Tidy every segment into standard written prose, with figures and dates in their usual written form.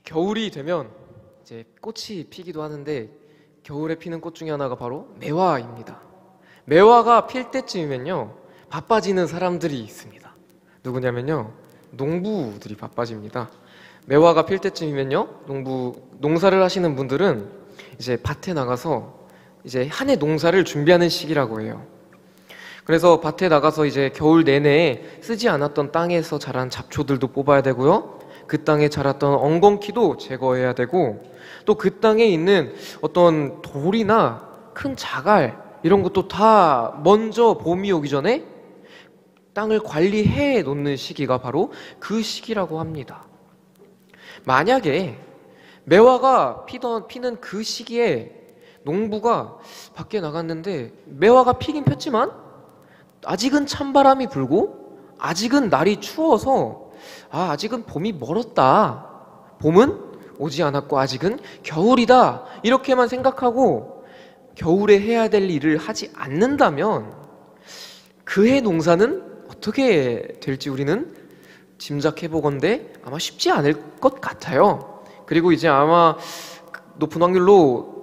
겨울이 되면 이제 꽃이 피기도 하는데 겨울에 피는 꽃 중에 하나가 바로 매화입니다. 매화가 필 때쯤이면요 바빠지는 사람들이 있습니다. 누구냐면요 농부들이 바빠집니다. 매화가 필 때쯤이면요 농사를 하시는 분들은 이제 밭에 나가서 이제 한 해 농사를 준비하는 시기라고 해요. 그래서 밭에 나가서 이제 겨울 내내 쓰지 않았던 땅에서 자란 잡초들도 뽑아야 되고요. 그 땅에 자랐던 엉겅퀴도 제거해야 되고, 또 그 땅에 있는 어떤 돌이나 큰 자갈 이런 것도 다 먼저 봄이 오기 전에 땅을 관리해 놓는 시기가 바로 그 시기라고 합니다. 만약에 매화가 피는 그 시기에 농부가 밖에 나갔는데 매화가 피긴 폈지만 아직은 찬바람이 불고 아직은 날이 추워서 아직은 봄이 멀었다, 봄은 오지 않았고 아직은 겨울이다, 이렇게만 생각하고 겨울에 해야 될 일을 하지 않는다면 그해 농사는 어떻게 될지 우리는 짐작해 보건대 아마 쉽지 않을 것 같아요. 그리고 이제 아마 높은 확률로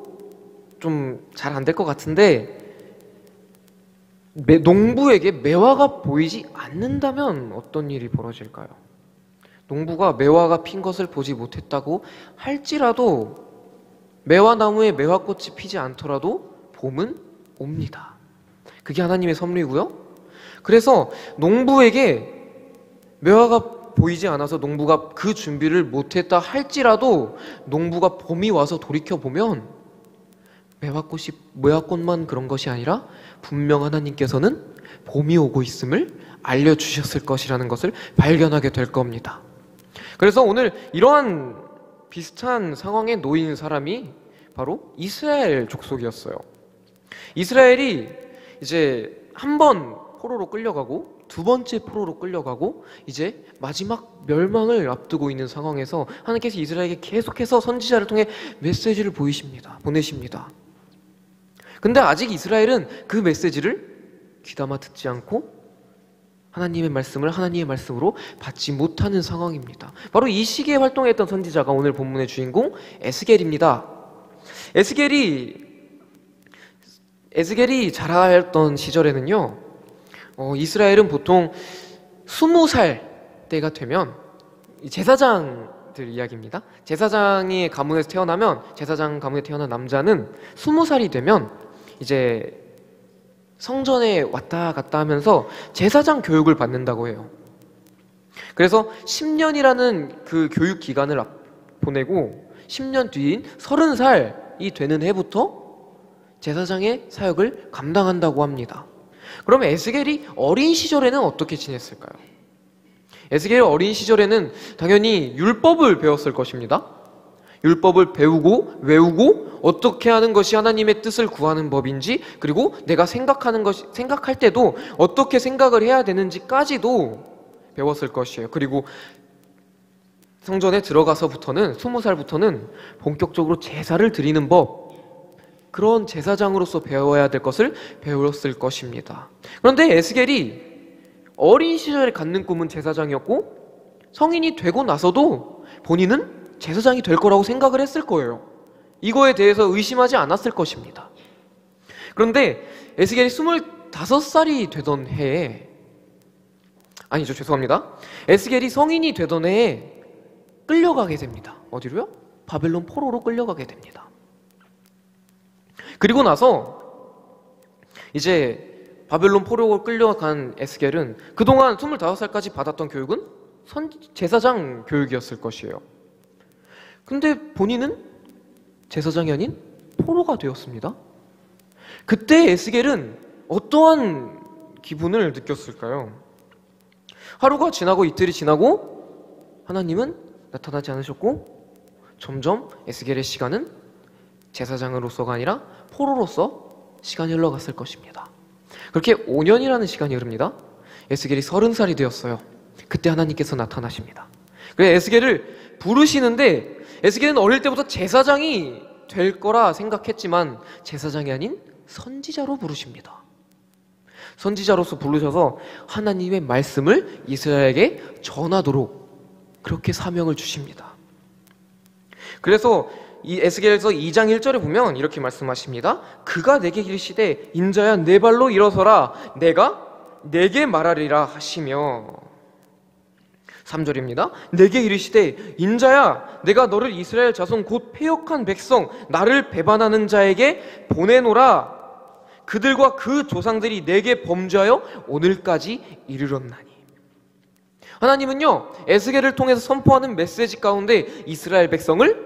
좀 잘 안 될 것 같은데, 농부에게 매화가 보이지 않는다면 어떤 일이 벌어질까요? 농부가 매화가 핀 것을 보지 못했다고 할지라도 매화나무에 매화꽃이 피지 않더라도 봄은 옵니다. 그게 하나님의 섭리고요. 그래서 농부에게 매화가 보이지 않아서 농부가 그 준비를 못했다 할지라도 농부가 봄이 와서 돌이켜보면 매화꽃만 그런 것이 아니라 분명 하나님께서는 봄이 오고 있음을 알려주셨을 것이라는 것을 발견하게 될 겁니다. 그래서 오늘 이러한 비슷한 상황에 놓인 사람이 바로 이스라엘 족속이었어요. 이스라엘이 이제 한 번 포로로 끌려가고 두 번째 포로로 끌려가고 이제 마지막 멸망을 앞두고 있는 상황에서 하나님께서 이스라엘에게 계속해서 선지자를 통해 메시지를 보내십니다. 근데 아직 이스라엘은 그 메시지를 귀담아 듣지 않고 하나님의 말씀을 하나님의 말씀으로 받지 못하는 상황입니다. 바로 이 시기에 활동했던 선지자가 오늘 본문의 주인공 에스겔입니다. 에스겔이 자라던 시절에는요, 이스라엘은 보통 20살 때가 되면 제사장들 이야기입니다. 제사장 가문에 태어난 남자는 20살이 되면 이제 성전에 왔다 갔다 하면서 제사장 교육을 받는다고 해요. 그래서 10년이라는 그 교육 기간을 보내고 10년 뒤인 30살이 되는 해부터 제사장의 사역을 감당한다고 합니다. 그럼 에스겔이 어린 시절에는 어떻게 지냈을까요? 에스겔이 어린 시절에는 당연히 율법을 배웠을 것입니다. 율법을 배우고 외우고 어떻게 하는 것이 하나님의 뜻을 구하는 법인지, 그리고 내가 생각할 때도 어떻게 생각을 해야 되는지까지도 배웠을 것이에요. 그리고 성전에 들어가서부터는 20살부터는 본격적으로 제사를 드리는 법, 그런 제사장으로서 배워야 될 것을 배웠을 것입니다. 그런데 에스겔이 어린 시절에 갖는 꿈은 제사장이었고 성인이 되고 나서도 본인은 제사장이 될 거라고 생각을 했을 거예요. 이거에 대해서 의심하지 않았을 것입니다. 그런데 에스겔이 25살이 되던 해에, 에스겔이 성인이 되던 해에 끌려가게 됩니다. 어디로요? 바벨론 포로로 끌려가게 됩니다. 그리고 나서 이제 바벨론 포로로 끌려간 에스겔은 그동안 25살까지 받았던 교육은 제사장 교육이었을 것이에요. 근데 본인은 제사장이 아닌 포로가 되었습니다. 그때 에스겔은 어떠한 기분을 느꼈을까요? 하루가 지나고 이틀이 지나고 하나님은 나타나지 않으셨고 점점 에스겔의 시간은 제사장으로서가 아니라 포로로서 시간이 흘러갔을 것입니다. 그렇게 5년이라는 시간이 흐릅니다. 에스겔이 30살이 되었어요. 그때 하나님께서 나타나십니다. 그래서 에스겔을 부르시는데 에스겔은 어릴 때부터 제사장이 될 거라 생각했지만 제사장이 아닌 선지자로 부르십니다. 선지자로서 부르셔서 하나님의 말씀을 이스라엘에게 전하도록 그렇게 사명을 주십니다. 그래서 이 에스겔서 2장 1절에 보면 이렇게 말씀하십니다. 그가 내게 이르시되 인자야 내 발로 일어서라 내가 내게 말하리라 하시며, 3절입니다. 내게 이르시되 인자야 내가 너를 이스라엘 자손 곧 패역한 백성 나를 배반하는 자에게 보내노라. 그들과 그 조상들이 내게 범죄하여 오늘까지 이르렀나니. 하나님은요 에스겔을 통해서 선포하는 메시지 가운데 이스라엘 백성을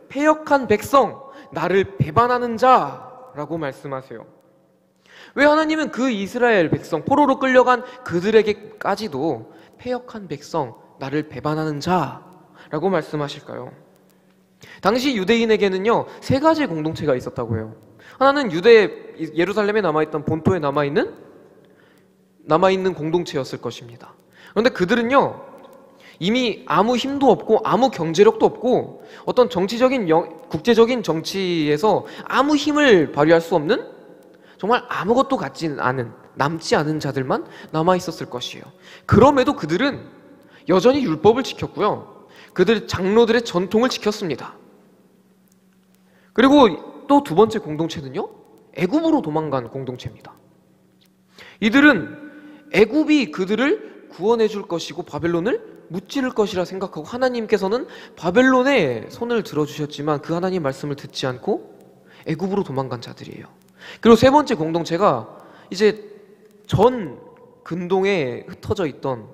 패역한 백성, 나를 배반하는 자라고 말씀하세요. 왜 하나님은 그 이스라엘 백성, 포로로 끌려간 그들에게까지도 패역한 백성, 나를 배반하는 자라고 말씀하실까요? 당시 유대인에게는요 3가지 공동체가 있었다고 해요. 하나는 예루살렘에 남아있던 본토에 남아있는 공동체였을 것입니다. 그런데 그들은요 이미 아무 힘도 없고 아무 경제력도 없고 어떤 국제적인 정치에서 아무 힘을 발휘할 수 없는, 정말 아무것도 남지 않은 자들만 남아있었을 것이에요. 그럼에도 그들은 여전히 율법을 지켰고요, 그들 장로들의 전통을 지켰습니다. 그리고 또 2번째 공동체는요 애굽으로 도망간 공동체입니다. 이들은 애굽이 그들을 구원해 줄 것이고 바벨론을 무찌를 것이라 생각하고, 하나님께서는 바벨론에 손을 들어주셨지만 그 하나님 말씀을 듣지 않고 애굽으로 도망간 자들이에요. 그리고 3번째 공동체가 이제 전 근동에 흩어져 있던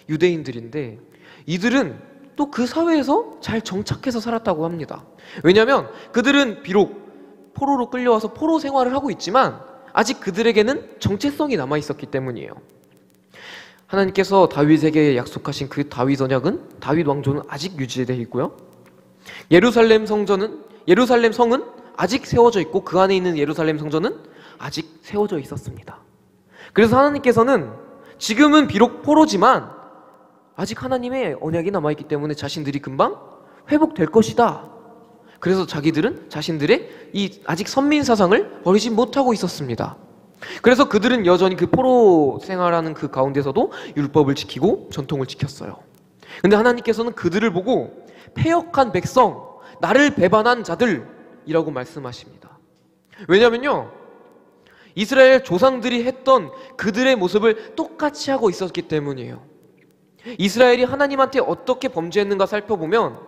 유대인들인데, 이들은 또 그 사회에서 잘 정착해서 살았다고 합니다. 왜냐하면 그들은 비록 포로로 끌려와서 포로 생활을 하고 있지만 아직 그들에게는 정체성이 남아있었기 때문이에요. 하나님께서 다윗에게 약속하신 그 다윗 언약은, 다윗 왕조는 아직 유지되어 있고요, 예루살렘 성은 아직 세워져 있고 그 안에 있는 예루살렘 성전은 아직 세워져 있었습니다. 그래서 하나님께서는 지금은 비록 포로지만 아직 하나님의 언약이 남아있기 때문에 자신들이 금방 회복될 것이다. 그래서 자기들은 자신들의 이 아직 선민 사상을 버리지 못하고 있었습니다. 그래서 그들은 여전히 그 포로 생활하는 그 가운데서도 율법을 지키고 전통을 지켰어요. 근데 하나님께서는 그들을 보고 패역한 백성, 나를 배반한 자들이라고 말씀하십니다. 왜냐면요 이스라엘 조상들이 했던 그들의 모습을 똑같이 하고 있었기 때문이에요. 이스라엘이 하나님한테 어떻게 범죄했는가 살펴보면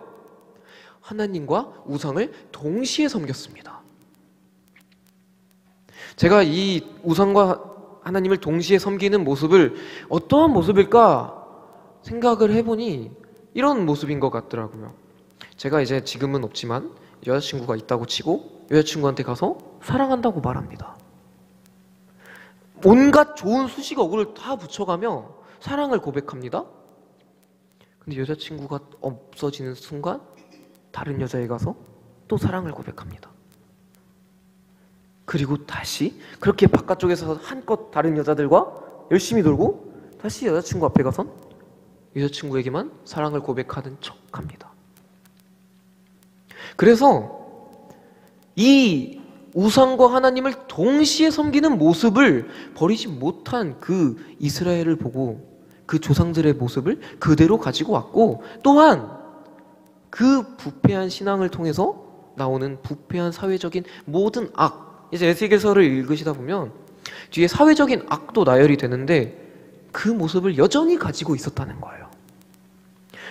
하나님과 우상을 동시에 섬겼습니다. 제가 이 우상과 하나님을 동시에 섬기는 모습을 어떠한 모습일까 생각을 해보니 이런 모습인 것 같더라고요. 제가 이제 지금은 없지만 여자친구가 있다고 치고 여자친구한테 가서 사랑한다고 말합니다. 온갖 좋은 수식어구를 다 붙여가며 사랑을 고백합니다. 근데 여자친구가 없어지는 순간 다른 여자에 가서 또 사랑을 고백합니다. 그리고 다시 그렇게 바깥쪽에서 한껏 다른 여자들과 열심히 놀고 다시 여자친구 앞에 가선 여자친구에게만 사랑을 고백하는 척합니다. 그래서 이 우상과 하나님을 동시에 섬기는 모습을 버리지 못한 그 이스라엘을 보고 그 조상들의 모습을 그대로 가지고 왔고, 또한 그 부패한 신앙을 통해서 나오는 부패한 사회적인 모든 악, 이제 에스겔서를 읽으시다 보면 뒤에 사회적인 악도 나열이 되는데 그 모습을 여전히 가지고 있었다는 거예요.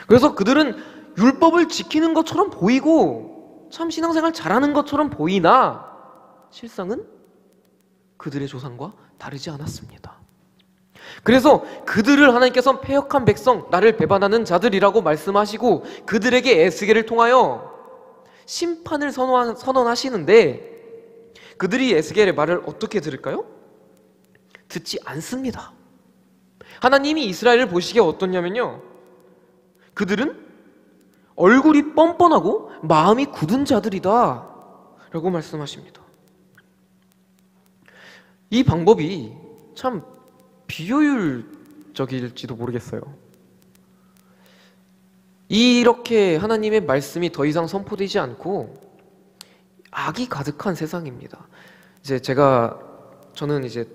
그래서 그들은 율법을 지키는 것처럼 보이고 참 신앙생활 잘하는 것처럼 보이나 실상은 그들의 조상과 다르지 않았습니다. 그래서 그들을 하나님께서는 패역한 백성, 나를 배반하는 자들이라고 말씀하시고 그들에게 에스겔을 통하여 심판을 선언하시는데, 그들이 에스겔의 말을 어떻게 들을까요? 듣지 않습니다. 하나님이 이스라엘을 보시기에 어떻냐면요, 그들은 얼굴이 뻔뻔하고 마음이 굳은 자들이다 라고 말씀하십니다. 이 방법이 참 비효율적일지도 모르겠어요. 이렇게 하나님의 말씀이 더 이상 선포되지 않고 악이 가득한 세상입니다. 저는 이제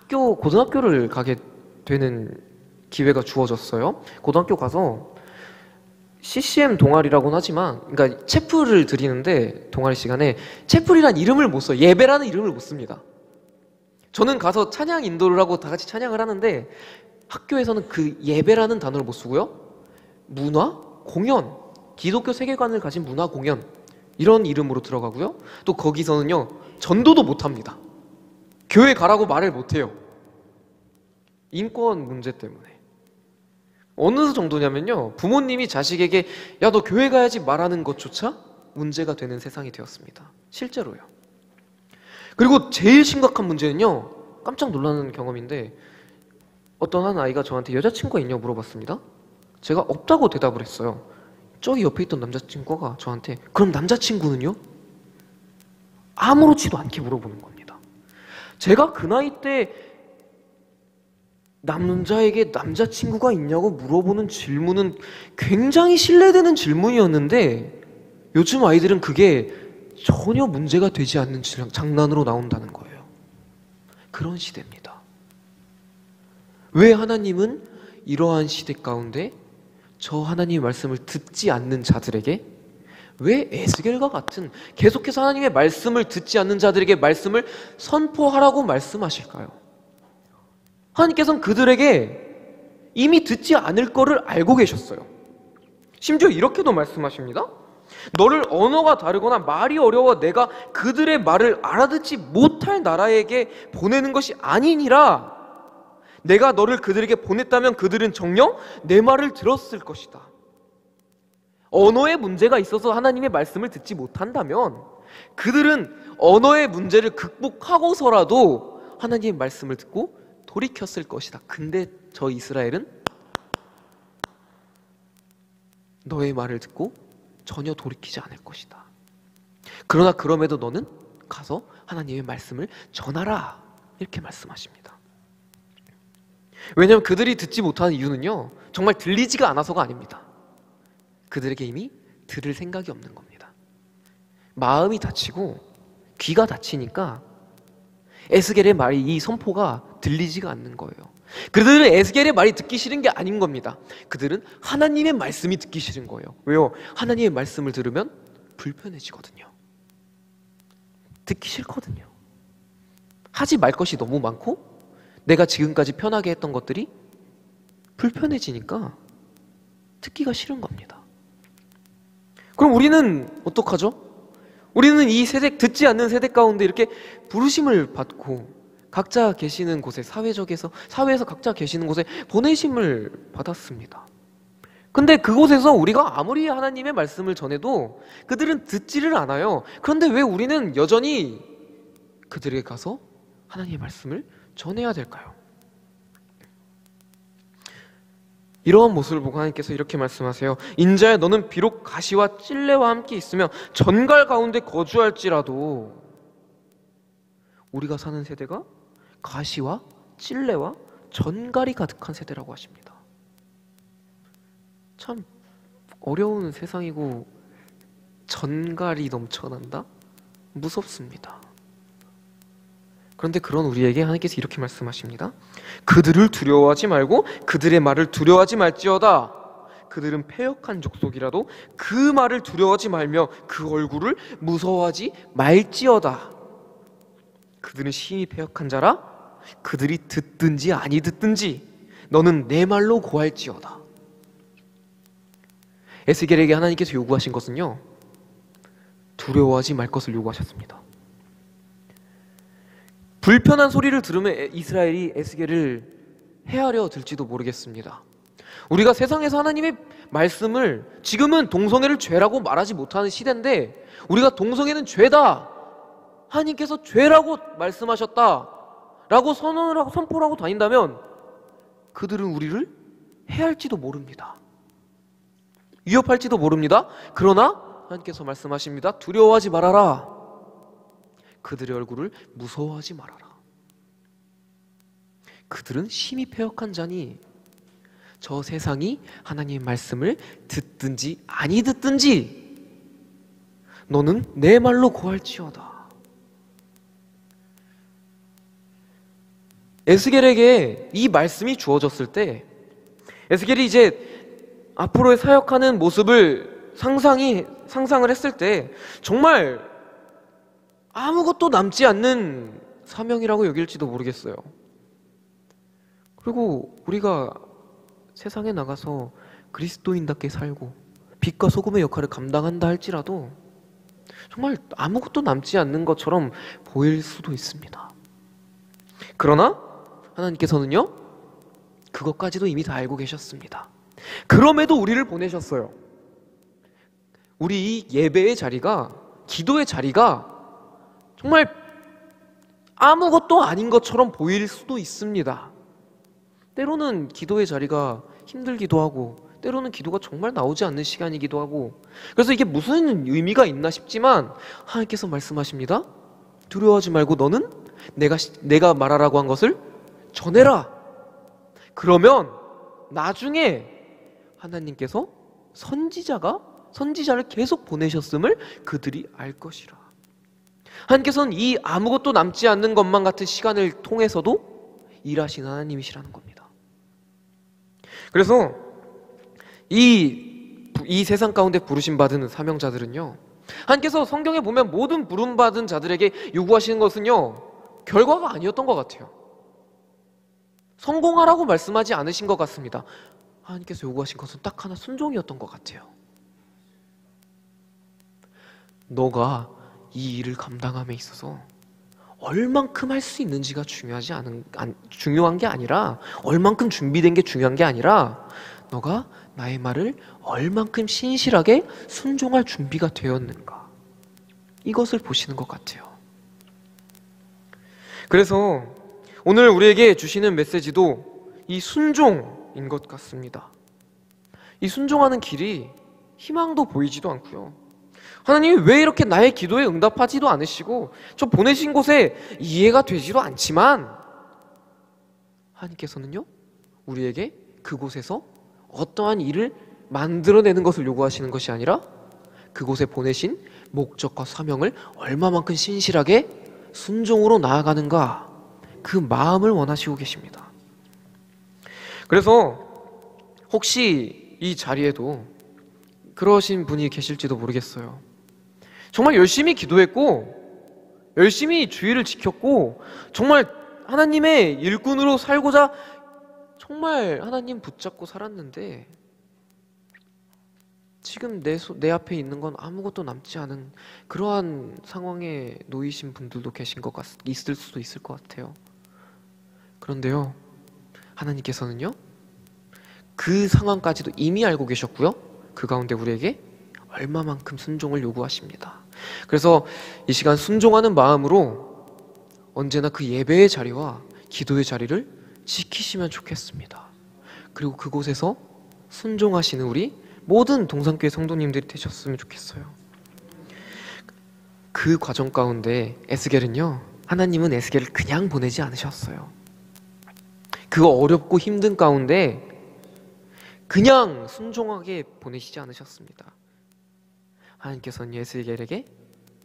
고등학교를 가게 되는 기회가 주어졌어요. 고등학교 가서 CCM 동아리라고는 하지만, 그러니까 채플을 드리는데 동아리 시간에 채플이란 이름을 못 써요. 예배라는 이름을 못 씁니다. 저는 가서 찬양 인도를 하고 다 같이 찬양을 하는데 학교에서는 그 예배라는 단어를 못 쓰고요. 문화, 공연, 기독교 세계관을 가진 문화 공연 이런 이름으로 들어가고요. 또 거기서는요 전도도 못 합니다. 교회 가라고 말을 못 해요. 인권 문제 때문에. 어느 정도냐면요, 부모님이 자식에게 야 너 교회 가야지 말하는 것조차 문제가 되는 세상이 되었습니다. 실제로요. 그리고 제일 심각한 문제는요, 깜짝 놀라는 경험인데, 어떤 한 아이가 저한테 여자친구가 있냐고 물어봤습니다. 제가 없다고 대답을 했어요. 저기 옆에 있던 남자친구가 저한테 그럼 남자친구는요? 아무렇지도 않게 물어보는 겁니다. 제가 그 나이 때 남자에게 남자친구가 있냐고 물어보는 질문은 굉장히 신뢰되는 질문이었는데 요즘 아이들은 그게 전혀 문제가 되지 않는 장난으로 나온다는 거예요. 그런 시대입니다. 왜 하나님은 이러한 시대 가운데 저 하나님의 말씀을 듣지 않는 자들에게, 왜 에스겔과 같은 계속해서 하나님의 말씀을 듣지 않는 자들에게 말씀을 선포하라고 말씀하실까요? 하나님께서는 그들에게 이미 듣지 않을 거를 알고 계셨어요. 심지어 이렇게도 말씀하십니다. 너를 언어가 다르거나 말이 어려워 내가 그들의 말을 알아듣지 못할 나라에게 보내는 것이 아니니라. 내가 너를 그들에게 보냈다면 그들은 정녕 내 말을 들었을 것이다. 언어의 문제가 있어서 하나님의 말씀을 듣지 못한다면 그들은 언어의 문제를 극복하고서라도 하나님의 말씀을 듣고 돌이켰을 것이다. 근데 저 이스라엘은 너의 말을 듣고 전혀 돌이키지 않을 것이다. 그러나 그럼에도 너는 가서 하나님의 말씀을 전하라. 이렇게 말씀하십니다. 왜냐하면 그들이 듣지 못하는 이유는요, 정말 들리지가 않아서가 아닙니다. 그들에게 이미 들을 생각이 없는 겁니다. 마음이 닫히고 귀가 닫히니까 에스겔의 말이, 이 선포가 들리지가 않는 거예요. 그들은 에스겔의 말이 듣기 싫은 게 아닌 겁니다. 그들은 하나님의 말씀이 듣기 싫은 거예요. 왜요? 하나님의 말씀을 들으면 불편해지거든요. 듣기 싫거든요. 하지 말 것이 너무 많고 내가 지금까지 편하게 했던 것들이 불편해지니까 듣기가 싫은 겁니다. 그럼 우리는 어떡하죠? 우리는 이 세대, 듣지 않는 세대 가운데 이렇게 부르심을 받고 각자 계시는 곳에, 사회에서 각자 계시는 곳에 보내심을 받았습니다. 근데 그곳에서 우리가 아무리 하나님의 말씀을 전해도 그들은 듣지를 않아요. 그런데 왜 우리는 여전히 그들에게 가서 하나님의 말씀을 전해야 될까요? 이러한 모습을 보고 하나님께서 이렇게 말씀하세요. 인자야, 너는 비록 가시와 찔레와 함께 있으며 전갈 가운데 거주할지라도, 우리가 사는 세대가 가시와 찔레와 전갈이 가득한 세대라고 하십니다. 참 어려운 세상이고 전갈이 넘쳐난다? 무섭습니다. 그런데 그런 우리에게 하나님께서 이렇게 말씀하십니다. 그들을 두려워하지 말고 그들의 말을 두려워하지 말지어다. 그들은 패역한 족속이라도 그 말을 두려워하지 말며 그 얼굴을 무서워하지 말지어다. 그들은 심히 패역한 자라. 그들이 듣든지 아니 듣든지 너는 내 말로 고할지어다. 에스겔에게 하나님께서 요구하신 것은요, 두려워하지 말 것을 요구하셨습니다. 불편한 소리를 들으면 이스라엘이 에스겔을 헤아려 들지도 모르겠습니다. 우리가 세상에서 하나님의 말씀을, 지금은 동성애를 죄라고 말하지 못하는 시대인데 우리가 동성애는 죄다, 하나님께서 죄라고 말씀하셨다 라고 선언을 하고 선포를 하고 다닌다면 그들은 우리를 해할지도 모릅니다. 위협할지도 모릅니다. 그러나 하나님께서 말씀하십니다. 두려워하지 말아라. 그들의 얼굴을 무서워하지 말아라. 그들은 심히 패역한 자니 저 세상이 하나님의 말씀을 듣든지 아니 듣든지 너는 내 말로 고할지어다. 에스겔에게 이 말씀이 주어졌을 때 에스겔이 이제 앞으로의 사역하는 모습을 상상을 했을 때 정말 아무것도 남지 않는 사명이라고 여길지도 모르겠어요. 그리고 우리가 세상에 나가서 그리스도인답게 살고 빛과 소금의 역할을 감당한다 할지라도 정말 아무것도 남지 않는 것처럼 보일 수도 있습니다. 그러나 하나님께서는요, 그것까지도 이미 다 알고 계셨습니다. 그럼에도 우리를 보내셨어요. 우리 이 예배의 자리가, 기도의 자리가 정말 아무것도 아닌 것처럼 보일 수도 있습니다. 때로는 기도의 자리가 힘들기도 하고, 때로는 기도가 정말 나오지 않는 시간이기도 하고, 그래서 이게 무슨 의미가 있나 싶지만 하나님께서 말씀하십니다. 두려워하지 말고 너는 내가 말하라고 한 것을 전해라. 그러면 나중에 하나님께서 선지자를 계속 보내셨음을 그들이 알 것이라. 하나님께서는 이 아무것도 남지 않는 것만 같은 시간을 통해서도 일하시는 하나님이시라는 겁니다. 그래서 이 세상 가운데 부르심 받은 사명자들은요, 하나님께서 성경에 보면 모든 부름 받은 자들에게 요구하시는 것은요, 결과가 아니었던 것 같아요. 성공하라고 말씀하지 않으신 것 같습니다. 하나님께서 요구하신 것은 딱 하나, 순종이었던 것 같아요. 너가 이 일을 감당함에 있어서 얼만큼 할 수 있는지가 중요한 게 아니라, 얼만큼 준비된 게 중요한 게 아니라, 너가 나의 말을 얼만큼 신실하게 순종할 준비가 되었는가, 이것을 보시는 것 같아요. 그래서 오늘 우리에게 주시는 메시지도 이 순종인 것 같습니다. 이 순종하는 길이 희망도 보이지도 않고요, 하나님이 왜 이렇게 나의 기도에 응답하지도 않으시고 저 보내신 곳에 이해가 되지도 않지만, 하나님께서는요, 우리에게 그곳에서 어떠한 일을 만들어내는 것을 요구하시는 것이 아니라 그곳에 보내신 목적과 사명을 얼마만큼 신실하게 순종으로 나아가는가, 그 마음을 원하시고 계십니다. 그래서 혹시 이 자리에도 그러신 분이 계실지도 모르겠어요. 정말 열심히 기도했고 열심히 주의를 지켰고 정말 하나님의 일꾼으로 살고자 정말 하나님 붙잡고 살았는데, 지금 내 앞에 있는 건 아무것도 남지 않은 그러한 상황에 놓이신 분들도 있을 수도 있을 것 같아요. 그런데요, 하나님께서는요, 그 상황까지도 이미 알고 계셨고요, 그 가운데 우리에게 얼마만큼 순종을 요구하십니다. 그래서 이 시간 순종하는 마음으로 언제나 그 예배의 자리와 기도의 자리를 지키시면 좋겠습니다. 그리고 그곳에서 순종하시는 우리 모든 동산교회 성도님들이 되셨으면 좋겠어요. 그 과정 가운데 하나님은 에스겔을 그냥 보내지 않으셨어요. 그 어렵고 힘든 가운데 그냥 순종하게 보내시지 않으셨습니다. 하나님께서는 에스겔에게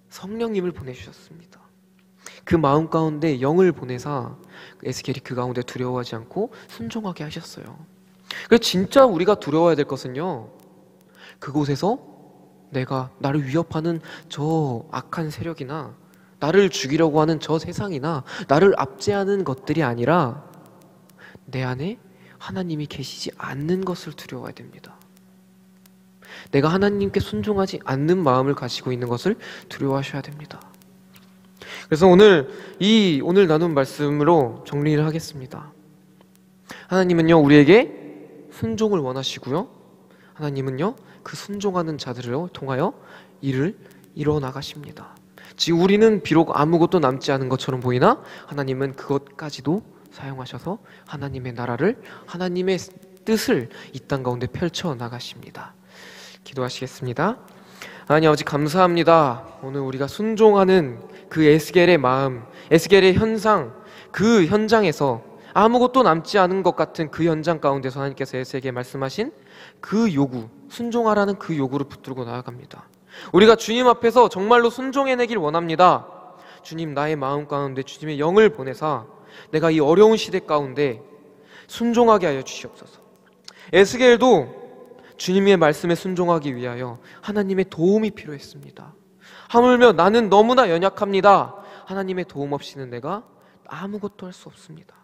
성령님을 보내주셨습니다. 그 마음 가운데 영을 보내사 에스겔이 그 가운데 두려워하지 않고 순종하게 하셨어요. 그래서 진짜 우리가 두려워해야 될 것은요, 그곳에서 나를 위협하는 저 악한 세력이나 나를 죽이려고 하는 저 세상이나 나를 압제하는 것들이 아니라 내 안에 하나님이 계시지 않는 것을 두려워해야 됩니다. 내가 하나님께 순종하지 않는 마음을 가지고 있는 것을 두려워하셔야 됩니다. 그래서 오늘 나눈 말씀으로 정리를 하겠습니다. 하나님은요, 우리에게 순종을 원하시고요, 하나님은요, 그 순종하는 자들을 통하여 일을 이뤄 나가십니다. 지금 우리는 비록 아무것도 남지 않은 것처럼 보이나 하나님은 그것까지도 사용하셔서 하나님의 나라를, 하나님의 뜻을 이 땅 가운데 펼쳐 나가십니다. 기도하시겠습니다. 하나님 아버지, 감사합니다. 오늘 우리가 순종하는 그 에스겔의 마음, 에스겔의 현상, 그 현장에서 아무것도 남지 않은 것 같은 그 현장 가운데서 하나님께서 에스겔에게 말씀하신 그 요구, 순종하라는 그 요구를 붙들고 나아갑니다. 우리가 주님 앞에서 정말로 순종해내길 원합니다. 주님, 나의 마음 가운데 주님의 영을 보내사 내가 이 어려운 시대 가운데 순종하게 하여 주시옵소서. 에스겔도 주님의 말씀에 순종하기 위하여 하나님의 도움이 필요했습니다. 하물며 나는 너무나 연약합니다. 하나님의 도움 없이는 내가 아무것도 할 수 없습니다.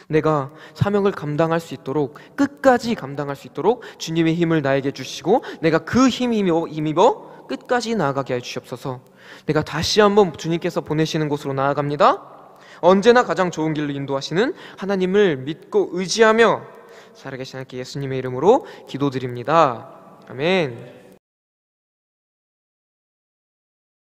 내가 사명을 감당할 수 있도록, 끝까지 감당할 수 있도록 주님의 힘을 나에게 주시고 내가 그 힘입어 끝까지 나아가게 해 주시옵소서. 내가 다시 한번 주님께서 보내시는 곳으로 나아갑니다. 언제나 가장 좋은 길로 인도하시는 하나님을 믿고 의지하며 살아계신 하나님께 예수님의 이름으로 기도드립니다. 아멘.